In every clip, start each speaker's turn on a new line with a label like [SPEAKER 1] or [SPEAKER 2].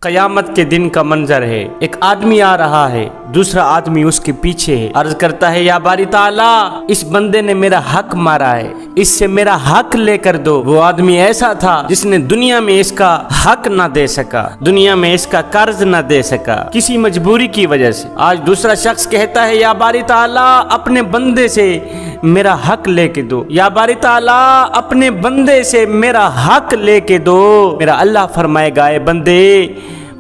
[SPEAKER 1] قیامت کے دن کا منظر ہے، ایک آدمی آ رہا ہے، دوسرا آدمی اس کے پیچھے ہے، عرض کرتا ہے یا باری تعالیٰ اس بندے نے میرا حق مارا ہے، اس سے میرا حق لے کر دو۔ وہ آدمی ایسا تھا جس نے دنیا میں اس کا حق نہ دے سکا، دنیا میں اس کا قرض نہ دے سکا کسی مجبوری کی وجہ سے۔ آج دوسرا شخص کہتا ہے یا باری تعالیٰ اپنے بندے سے میرا حق لے کے دو، یا باری تعالیٰ اپنے بندے سے میرا حق لے کے دو۔ میرا اللہ فرمائے گا اے بندے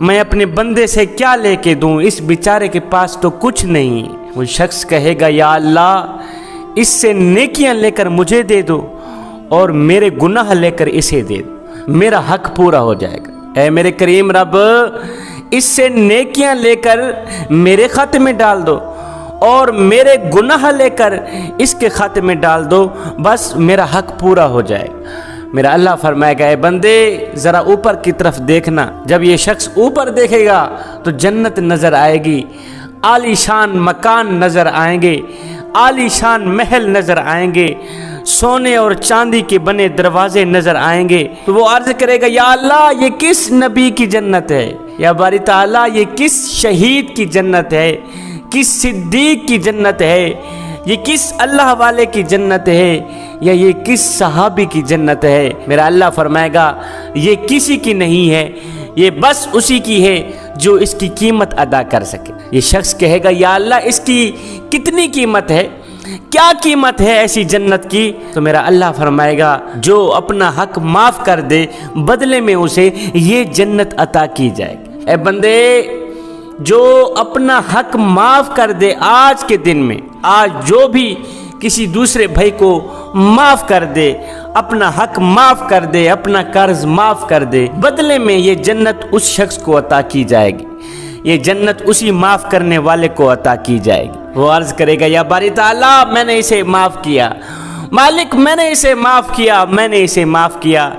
[SPEAKER 1] میں اپنے بندے سے کیا لے کے دوں، اس بیچارے کے پاس تو کچھ نہیں۔ وہ شخص کہے گا یا اللہ اس سے نیکیاں لے کر مجھے دے دو اور میرے گناہ لے کر اسے دے دو، میرا حق پورا ہو جائے گا۔ اے میرے کریم رب اس سے نیکیاں لے کر میرے خاتے میں ڈال دو اور میرے گناہ لے کر اس کے خاتے میں ڈال دو، بس میرا حق پورا ہو جائے گا۔ میرا اللہ فرمائے گا اے بندے ذرا اوپر کی طرف دیکھنا۔ جب یہ شخص اوپر دیکھے گا تو جنت نظر آئے گی، عالی شان مکان نظر آئیں گے، عالی شان محل نظر آئیں گے، سونے اور چاندی کے بنے دروازے نظر آئیں گے۔ تو وہ عرض کرے گا یا اللہ یہ کس نبی کی جنت ہے، یا باری تعالیٰ یہ کس شہید کی جنت ہے، کس صدیق کی جنت ہے، یہ کس اللہ والے کی جنت ہے، یا یہ کس صحابی کی جنت ہے۔ میرا اللہ فرمائے گا یہ کسی کی نہیں ہے، یہ بس اسی کی ہے جو اس کی قیمت ادا کر سکے۔ یہ شخص کہے گا یا اللہ اس کی کتنی قیمت ہے، کیا قیمت ہے ایسی جنت کی؟ تو میرا اللہ فرمائے گا جو اپنا حق معاف کر دے بدلے میں اسے یہ جنت عطا کی جائے گی۔ اے بندے جو اپنا حق معاف کر دے آج کے دن میں، آج جو بھی کسی دوسرے بھائی کو معاف کر دے، اپنا حق معاف کر دے، اپنا قرض معاف کر دے، بدلے میں یہ جنت اس شخص کو عطا کی جائے گی، یہ جنت اسی معاف کرنے والے کو عطا کی جائے گی۔ وہ عرض کرے گا یا باری تعالیٰ میں نے اسے معاف کیا، مالک میں نے اسے معاف کیا، میں نے اسے معاف کیا،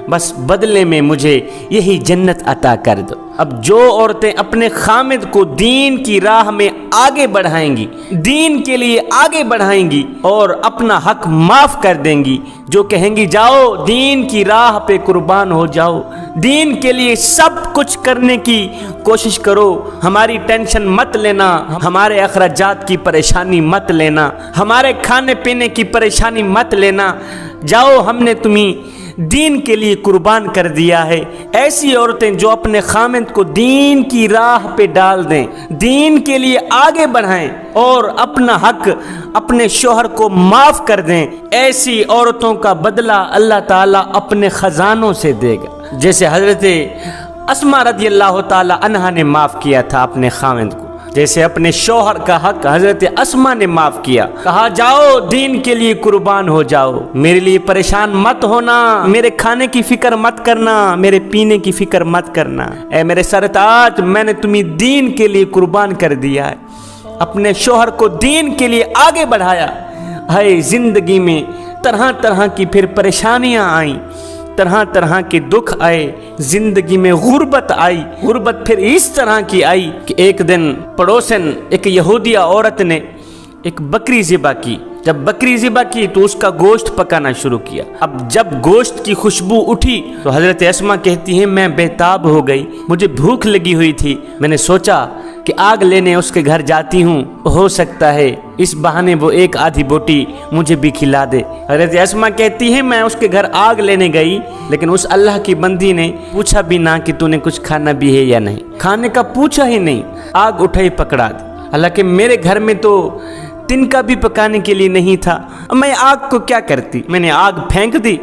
[SPEAKER 1] بس بدلے میں مجھے یہی جنت عطا کر دو۔ اب جو عورتیں اپنے خامد کو دین کی راہ میں آگے بڑھائیں گی، دین کے لیے آگے بڑھائیں گی اور اپنا حق معاف کر دیں گی، جو کہیں گی جاؤ دین کی راہ پہ قربان ہو جاؤ، دین کے لیے سب کچھ کرنے کی کوشش کرو، ہماری ٹینشن مت لینا، ہمارے اخراجات کی پریشانی مت لینا، ہمارے کھانے پینے کی پریشانی مت لینا، جاؤ ہم نے تمہیں دین کے لیے قربان کر دیا ہے۔ ایسی عورتیں جو اپنے خامد کو دین کی راہ پہ ڈال دیں، دین کے لیے آگے بڑھائیں اور اپنا حق اپنے شوہر کو معاف کر دیں، ایسی عورتوں کا بدلہ اللہ تعالیٰ اپنے خزانوں سے دے گا۔ جیسے حضرت اسماء رضی اللہ تعالیٰ عنہا نے معاف کیا تھا اپنے خامد کو، جیسے اپنے شوہر کا حق حضرت اسماء نے معاف کیا، کہا جاؤ دین کے لیے قربان ہو جاؤ، میرے لیے پریشان مت ہونا، میرے کھانے کی فکر مت کرنا، میرے پینے کی فکر مت کرنا، اے میرے سرتاج میں نے تمہیں دین کے لیے قربان کر دیا ہے۔ اپنے شوہر کو دین کے لیے آگے بڑھایا ہے۔ زندگی میں طرح طرح کی پھر پریشانیاں آئیں، طرح طرح کے دکھ آئے، زندگی میں غربت آئی، غربت پھر اس طرح کی آئی کہ ایک دن پڑوسن ایک یہودیہ عورت نے ایک بکری ذبح کی۔ جب بکری ذبح کی تو اس کا گوشت پکانا شروع کیا۔ اب جب گوشت کی خوشبو اٹھی تو حضرت اسماء کہتی ہیں میں بےتاب ہو گئی، مجھے بھوک لگی ہوئی تھی، میں نے سوچا کہ آگ لینے اس کے گھر جاتی ہوں، ہو سکتا ہے اس بہانے وہ ایک آدھی بوٹی مجھے بھی کھلا دے۔ حضرت اسماء کہتی ہیں میں اس کے گھر آگ لینے گئی، لیکن اس اللہ کی بندی نے پوچھا بھی نہ کہ تو نے کچھ کھانا بھی ہے یا نہیں، کھانے کا پوچھا ہی نہیں، آگ اٹھائی پکڑا دی۔ حالانکہ میرے گھر میں تو تن کا بھی پکانے کے لیے نہیں تھا، میں آگ کو کیا کرتی، میں نے آگ پھینک دی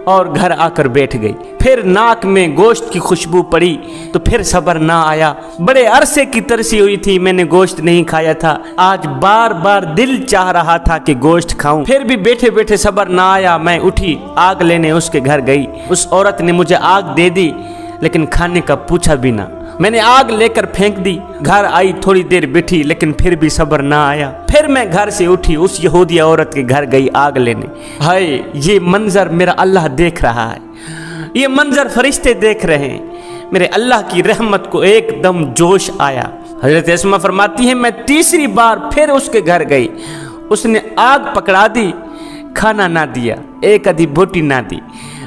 [SPEAKER 1] اور گھر آ کر بیٹھ گئی۔ پھر ناک میں گوشت کی خوشبو پڑی تو پھر صبر نہ آیا، بڑے عرصے کی ترسی ہوئی تھی، میں نے گوشت نہیں کھایا تھا، آج بار بار دل چاہ رہا تھا کہ گوشت کھاؤں، پھر بھی بیٹھے بیٹھے صبر نہ آیا، میں اٹھی آگ لینے اس کے گھر گئی۔ اس عورت نے مجھے آگ دے دی لیکن کھانے کا پوچھا بھی نہ، میں نے آگ لے کر پھینک دی، گھر آئی تھوڑی دیر بیٹھی لیکن پھر بھی صبر نہ آیا، پھر میں گھر سے اٹھی اس یہودی عورت کے گھر گئی آگ لینے۔ ہائے یہ منظر میرا اللہ دیکھ رہا ہے، یہ منظر فرشتے دیکھ رہے ہیں، میرے اللہ کی رحمت کو ایک دم جوش آیا۔ حضرت اسماء فرماتی ہیں میں تیسری بار پھر اس کے گھر گئی، اس نے آگ پکڑا دی، کھانا نہ دیا، ایک آدھی بوٹی نہ دی،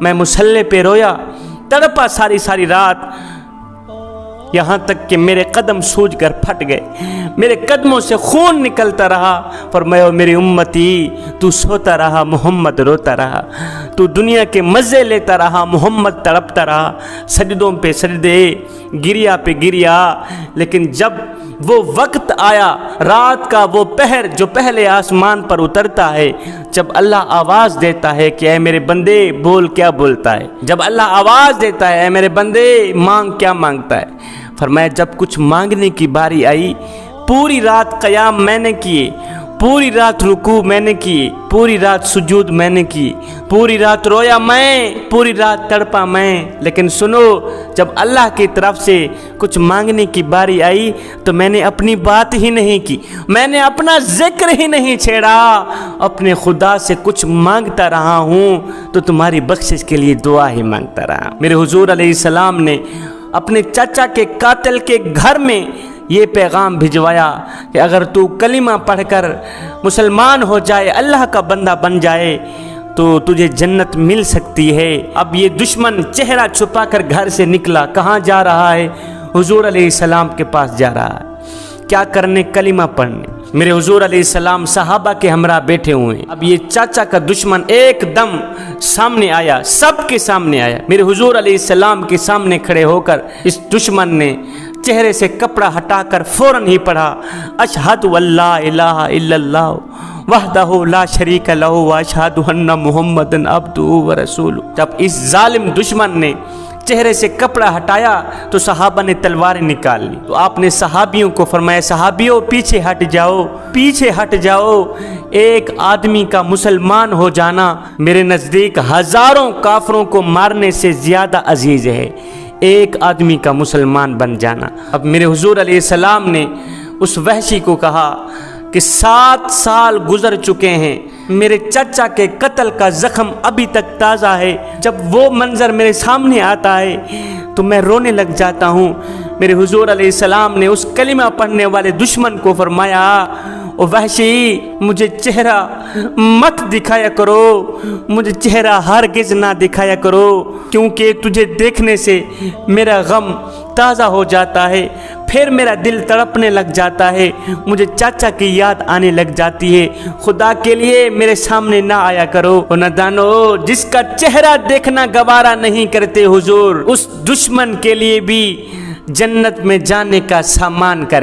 [SPEAKER 1] میں مصلے پہ رویا، تڑپا ساری ساری رات، یہاں تک کہ میرے قدم سوج کر پھٹ گئے، میرے قدموں سے خون نکلتا رہا۔ فرمایا میری امتی، تو سوتا رہا، محمد روتا رہا، تو دنیا کے مزے لیتا رہا، محمد تڑپتا رہا، سجدوں پہ سجدے، گریا پہ گریا۔ لیکن جب وہ وقت آیا، رات کا وہ پہر جو پہلے آسمان پر اترتا ہے، جب اللہ آواز دیتا ہے کہ اے میرے بندے بول، کیا بولتا ہے؟ جب اللہ آواز دیتا ہے اے میرے بندے مانگ، کیا مانگتا ہے؟ فرمایا جب کچھ مانگنے کی باری آئی، پوری رات قیام میں نے کیے، پوری رات رکوع میں نے کی، پوری رات سجود میں نے کی، پوری رات رویا میں، پوری رات تڑپا میں، لیکن سنو، جب اللہ کی طرف سے کچھ مانگنے کی باری آئی تو میں نے اپنی بات ہی نہیں کی، میں نے اپنا ذکر ہی نہیں چھیڑا، اپنے خدا سے کچھ مانگتا رہا ہوں تو تمہاری بخشش کے لیے دعا ہی مانگتا رہا۔ میرے حضور علیہ السلام نے اپنے چچا کے قاتل کے گھر میں یہ پیغام بھجوایا کہ اگر تو کلمہ پڑھ کر مسلمان ہو جائے، اللہ کا بندہ بن جائے تو تجھے جنت مل سکتی ہے۔ اب یہ دشمن چہرہ چھپا کر گھر سے نکلا، کہاں جا رہا ہے؟ حضور علیہ السلام کے پاس جا رہا ہے، کیا کرنے؟ کلمہ پڑھنے۔ میرے حضور علیہ السلام صحابہ کے ہمراہ بیٹھے ہوئے ہیں، اب یہ چاچا کا دشمن ایک دم سامنے آیا، سب کے سامنے آیا، میرے حضور علیہ السلام کے سامنے کھڑے ہو کر اس دشمن نے چہرے سے کپڑا ہٹا کر فوراً ہی پڑھا، اشہد واللہ الہ الا اللہ وحدہ لا شریک لہ واشہد ان محمدًا عبدہ ورسولہ۔ جب اس ظالم دشمن نے چہرے سے کپڑا ہٹایا تو صحابہ نے تلواریں نکال لی، تو آپ نے صحابیوں کو فرمایا صحابیوں پیچھے ہٹ جاؤ، پیچھے ہٹ جاؤ، ایک آدمی کا مسلمان ہو جانا میرے نزدیک ہزاروں کافروں کو مارنے سے زیادہ عزیز ہے، ایک آدمی کا مسلمان بن جانا۔ اب میرے حضور علیہ السلام نے اس وحشی کو کہا کہ 7 سال گزر چکے ہیں، میرے چچا کے قتل کا زخم ابھی تک تازہ ہے، جب وہ منظر میرے سامنے آتا ہے تو میں رونے لگ جاتا ہوں۔ میرے حضور علیہ السلام نے اس کلمہ پڑھنے والے دشمن کو فرمایا او وحشی، مجھے چہرہ مت دکھایا کرو، مجھے چہرہ ہرگز نہ دکھایا کرو، کیونکہ تجھے دیکھنے سے میرا غم تازہ ہو جاتا ہے، پھر میرا دل تڑپنے لگ جاتا ہے، مجھے چاچا کی یاد آنے لگ جاتی ہے، خدا کے لیے میرے سامنے نہ آیا کرو۔ اور نادانو، جس کا چہرہ دیکھنا گوارا نہیں کرتے حضور، اس دشمن کے لیے بھی جنت میں جانے کا سامان کرے۔